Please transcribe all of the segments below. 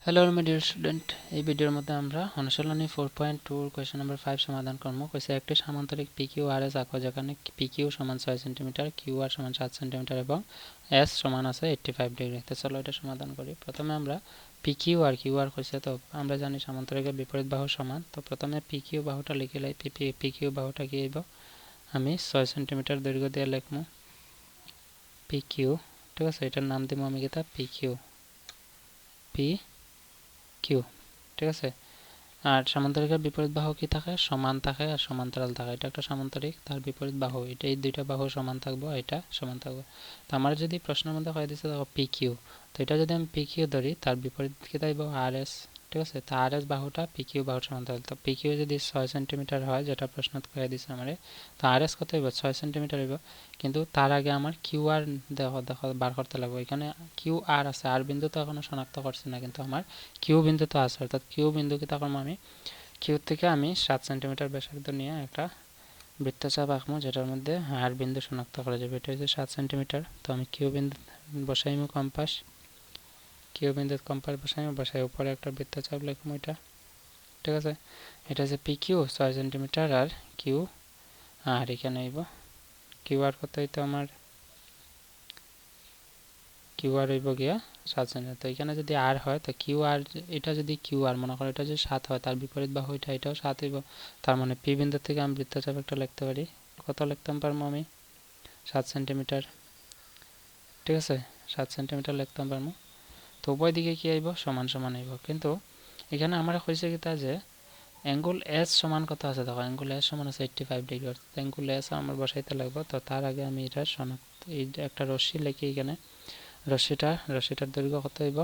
Hello my dear student, এই ভিডিওর মধ্যে আমরা অনুশীলনী 4.2 কোয়েশ্চেন নাম্বার 5 সমাধান করব। কইছে একটি সামান্তরিক PQRS আঁকো যেখানে PQ সমান 6 সেন্টিমিটার, QR সমান 7 সেন্টিমিটার এবং S সমান আছে 85 ডিগ্রি। তো চলো এটা সমাধান করি। প্রথমে আমরা PQ আর QR কইছে, তো আমরা জানি সামান্তরিকের বিপরীত বাহু সমান। তো প্রথমে PQ বাহুটা লিখে লাই। PQ বাহুটা কি হইব, আমি 6 সেন্টিমিটার দৈর্ঘ্য দিয়ে লিখবো PQ। ঠিক আছে, এটার নাম দিব আমি কিতা PQ কিউ। ঠিক আছে, আর সামান্তরিকের বিপরীত বাহু কি থাকে, সমান থাকে আর সমান্তরাল থাকে। এটা একটা সামান্তরিক, তার বিপরীত বাহু এটা, এই দুইটা বাহু সমান থাকবো, এটা সমান থাকবে। তো আমার যদি প্রশ্নের মধ্যে কয়ে দিচ্ছে দেখো PQ, তো এটা যদি আমি PQ ধরি তার বিপরীত কি থাকবো RS। ঠিক আছে, তো RS বাহুটা PQ বাহুর সমান্তরাল। তো PQ যদি 6 সেন্টিমিটার হয়, যেটা প্রশ্ন কয়ে দিচ্ছে আমার, তো RS কত হইব, 6 সেন্টিমিটার হইব। কিন্তু তার আগে আমার QR দেখো দেখো বার করতে লাগবে। এখানে QR আছে, আর বিন্দু তো এখনো শনাক্ত করছি না, কিন্তু আমার কিউ বিন্দু তো আছে। অর্থাৎ কিউ বিন্দু কি তখন আমি কিউ থেকে আমি 7 সেন্টিমিটার ব্যাসার্ধ নিয়ে একটা বৃত্তচাপ আঁকবো, যেটার মধ্যে আর বিন্দু শনাক্ত করা যাবে। এটা হচ্ছে 7 সেন্টিমিটার। তো আমি কিউ বিন্দু বসাইমো কম্পাস, কিউ বিন্দু কম্পাস বসাই উপরে একটা বৃত্তচাপ লিখবো এটা। ঠিক আছে, এটা হচ্ছে PQ 6 সেন্টিমিটার আর কিউ, আর এখানে হইব QR কত হইতো আমার, QR হইব গিয়া 7 সেন্টিমিটার। তো এখানে যদি আর হয় তো QR, এটা যদি QR মনে করো এটা যদি 7 হয়, তার বিপরীত বাহু এটাও 7 হইব। তার মানে P বিন্দু থেকে আমি বৃত্তচাপ একটা লিখতে পারি। কত লিখতাম পারবো আমি, 7 সেন্টিমিটার। ঠিক আছে, 7 সেন্টিমিটার লিখতাম পারবো। তো উভয় দিকে কি আইব, সমান সমান আইব। কিন্তু এখানে আমার হয়েছে কি তা যে অ্যাঙ্গুল S সমান কত আছে, দেখো অ্যাঙ্গুল S সমান আছে 85 ডিগ্রি। অর্থাৎ অ্যাঙ্গুল S আমার বসাইতে লাগবে। তো তার আগে আমি এটা শনাক্ত, এই একটা রশ্মি লিখি এখানে। রশ্মিটার দৈর্ঘ্য কত হইব,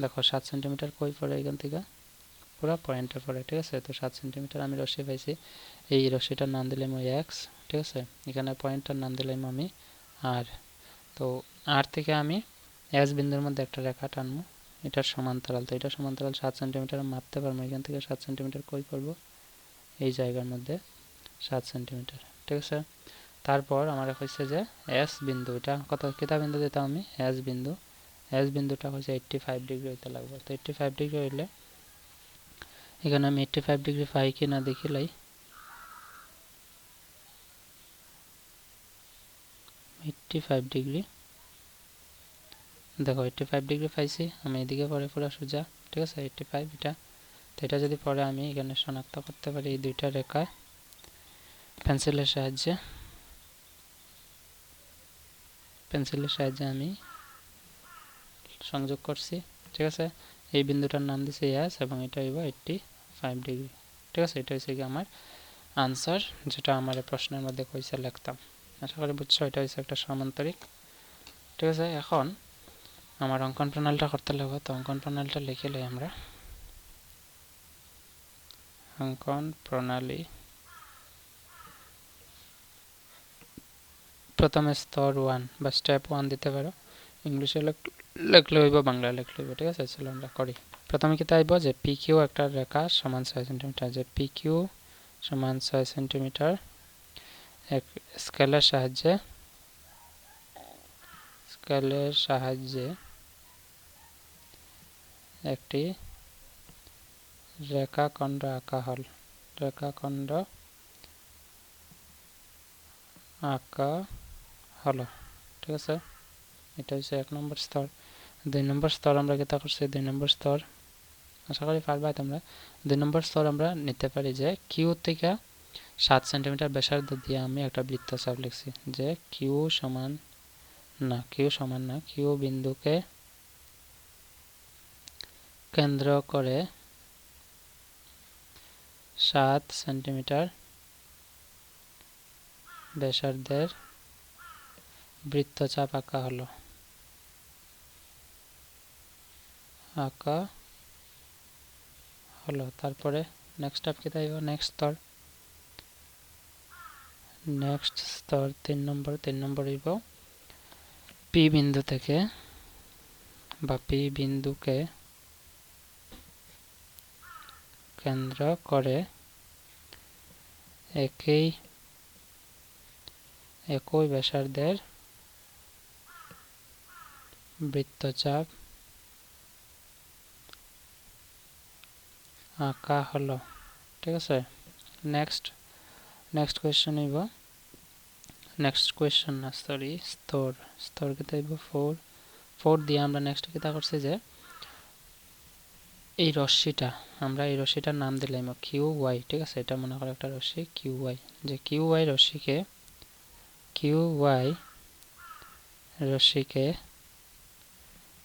দেখো 7 সেন্টিমিটার কই পড়ে এখান থেকে, পুরো পয়েন্টে পড়ে। ঠিক আছে, তো 7 সেন্টিমিটার আমি রশ্মি পাইছি। এই রশ্মিটার নাম দিলাম ওই এক্স। ঠিক আছে, এখানে পয়েন্টটার নাম দিলাম আমি আর। তো আর থেকে আমি এস বিন্দুর মধ্যে একটা রেখা টানবো, এটার সমান্তরাল। তো এটা সমান্তরাল 7 সেন্টিমিটার মাপতে পারবো। এখান থেকে 7 সেন্টিমিটার কই পড়বো, এই জায়গার মধ্যে 7 সেন্টিমিটার। ঠিক আছে, তারপর আমার হচ্ছে যে এস বিন্দু, এটা কত কিতা বিন্দু দিতাম আমি, এস বিন্দু। এস বিন্দুটা হচ্ছে 85 ডিগ্রি হইতে লাগবে। তো 85 ডিগ্রি হইলে এখানে আমি 85 ডিগ্রি পাই কি না দেখিলাই। 85 ডিগ্রি, দেখো 85 ডিগ্রি পাইছি আমি, এদিকে পরে পুরো সোজা। ঠিক আছে, 85 এটা। তো এটা যদি পরে আমি এখানে শনাক্ত করতে পারি এই দুইটা রেখায় পেন্সিলের সাহায্যে আমি সংযোগ করছি। ঠিক আছে, এই বিন্দুটার নাম দিছি এস এবং এটা হইব 85 ডিগ্রি। ঠিক আছে, এটা হচ্ছে কি আমার আনসার, যেটা আমার প্রশ্নের মধ্যে কইছে লিখতাম। আশা করি বুঝছো, এটা হচ্ছে একটা সমান্তরিক। ঠিক আছে, এখন আমার অঙ্কন প্রণালীটা করতে লাগবে। তো অঙ্কন প্রণালীটা লিখে লই আমরা। অঙ্কন প্রণালী, প্রথমে স্তর 1 বা স্টেপ 1 দিতে পারো, ইংলিশে লিখলে হইব, বাংলা লিখলে হইব। ঠিক আছে, চলো আমরা করি। প্রথমে কি তাইব যে PQ একটা রেখা সমান 6 সেন্টিমিটার, যে PQ সমান 6 সেন্টিমিটার এক স্কেলের সাহায্যে একটি রেখাখণ্ড আঁকা হলো। ঠিক আছে, এটা হচ্ছে 1 নম্বর স্তর। 2 নম্বর স্তর আমরা কিতা করছি, 2 নম্বর স্তর আশা করি পারবা তোমরা। 2 নম্বর স্তর আমরা নিতে পারি যে কিউ থেকে 7 সেন্টিমিটার ব্যাসার্ধ দিয়ে আমি একটা বৃত্তচাপ লিখছি, যে কিউ সমান না, কিউ বিন্দুকে কেন্দ্র করে 7 সেন্টিমিটার ব্যাসার্ধের বৃত্তচাপ আঁকা হলো। তারপরে নেক্সট স্টেপ কি থাকবে, নেক্সট স্তর 3 নম্বর হইব পি বিন্দুকে কেন্দ্র করে একই ব্যাসার্ধের বৃত্তচাপ আঁকা হলো। ঠিক আছে, নেক্সট নেক্সট কোয়েশ্চন হইব, নেক্সট কোয়েশ্চন না সরি, স্তর স্তর কেতে হইব 4 4 দিয়ে আমরা নেক্সট কিতা করছি যে এই রশ্মিটা, আমরা এই রশ্মিটার নাম দিলাম কিউ ওয়াই। ঠিক আছে, এটা মনে করো একটা রশ্মি কিউ ওয়াই, যে কিউ ওয়াই রশ্মিকে কিউ ওয়াই রশ্মিকে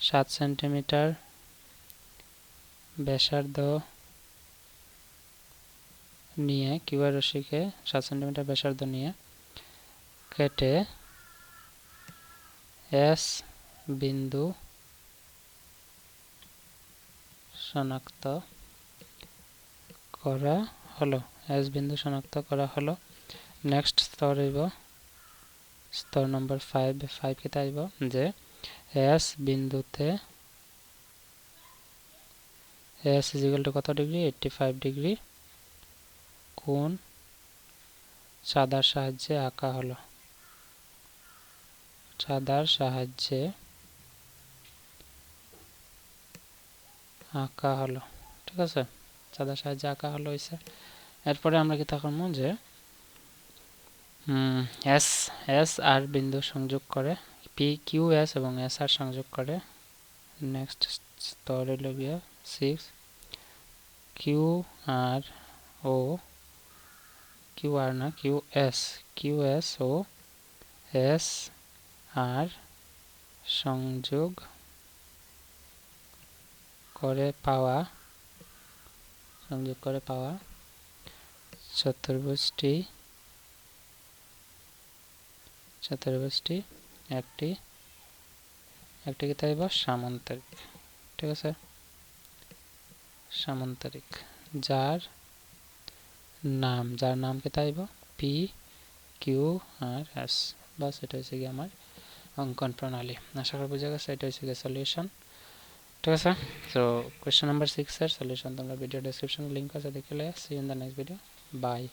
7 সেন্টিমিটার ব্যাসার্ধ নিয়ে, কিউ ওয়াই রশ্মিকে 7 সেন্টিমিটার ব্যাসার্ধ নিয়ে কেটে এস বিন্দু শনাক্ত করা হলো, এস বিন্দু শনাক্ত করা হলো। নেক্সট স্তর হইব স্তর নম্বর 5 5 কেতে আইব যে এস বিন্দুতে এস ইজ ইকুয়াল টু কত ডিগ্রি, 85 ডিগ্রি কোণ চাঁদার সাহায্যে আঁকা হলো, চাঁদার সাহায্যে আঁকা হলো। ঠিক আছে, চাঁদার সাহায্যে আঁকা হলো হইছে। এরপরে আমরা কি করব যে এস এস আর বিন্দু সংযোগ করে, পি কিউ এস এবং এস আর সংযোগ করে। নেক্সট স্তর হইল গিয়া 6 Q R O Q R না কিউ এস ও এস আর সংযোগ করে পাওয়া চতুর্ভুজটি একটি কি তাইব সামান্তরিক। ঠিক আছে, সামান্তরিক, যার নাম কি তাইব পি কিউ আর এস। বাস এটা হচ্ছে কি আমার অঙ্কন প্রণালী। আশা করি বুঝে গেছে, এটা হচ্ছে গিয়ে সলিউশন। ঠিক আছে, সো কোয়েশ্চেন নাম্বার 6 এর সলিউশন তোমরা ভিডিও ডেসক্রিপশনে লিংক আছে দেখে see in the next video. By.